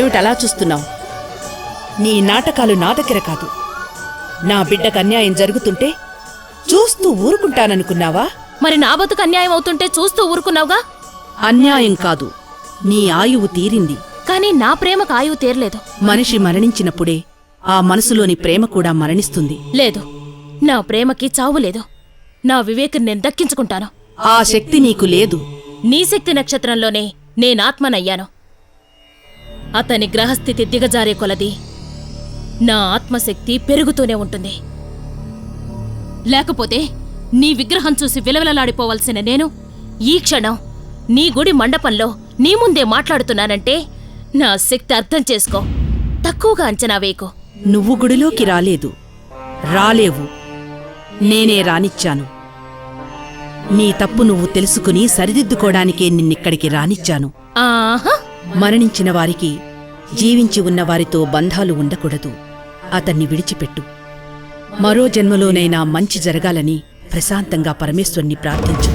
ఏమిటలా చూస్తున్నావు? నీ నాటకాలు నా దగ్గర కాదు. నా బిడ్డకు అన్యాయం జరుగుతుంటే చూస్తూ ఊరుకుంటాననుకున్నావా? మరి నా బతుకు అన్యాయం అవుతుంటే చూస్తూ ఊరుకున్నావుగా? అన్యాయం కాదు, నీ ఆయువు తీరింది. కానీ నా ప్రేమకు ఆయువు తీరలేదు. మనిషి మరణించినప్పుడే ఆ మనసులోని ప్రేమ కూడా మరణిస్తుంది. లేదు, నా ప్రేమకి చావు లేదు. నా వివేకం నేను దక్కించుకుంటాను. ఆ శక్తి నీకు లేదు. నీ శక్తి నక్షత్రంలోనే నేనాత్మనయ్యాను. అతని గ్రహస్థితి దిగజారే కొలది నా ఆత్మశక్తి పెరుగుతూనే ఉంటుంది. లేకపోతే నీ విగ్రహం చూసి విలవిలలాడిపోవలసిన నేను ఈ క్షణం నీ గుడి మండపంలో నీ ముందే మాట్లాడుతున్నానంటే నా శక్తి అర్థం చేసుకో. తక్కువగా అంచనా వేయకు. నువ్వు గుడిలోకి రాలేవు. నేనే రానిచ్చాను. నీ తప్పు నువ్వు తెలుసుకుని సరిదిద్దుకోవడానికే నిన్నిక్కడికి రానిచ్చాను. ఆహా! మరణించిన వారికి జీవించి ఉన్నవారితో బంధాలు ఉండకూడదు. అతన్ని విడిచిపెట్టు. మరో జన్మలోనైనా మంచి జరగాలని ప్రశాంతంగా పరమేశ్వరుని ప్రార్థించు.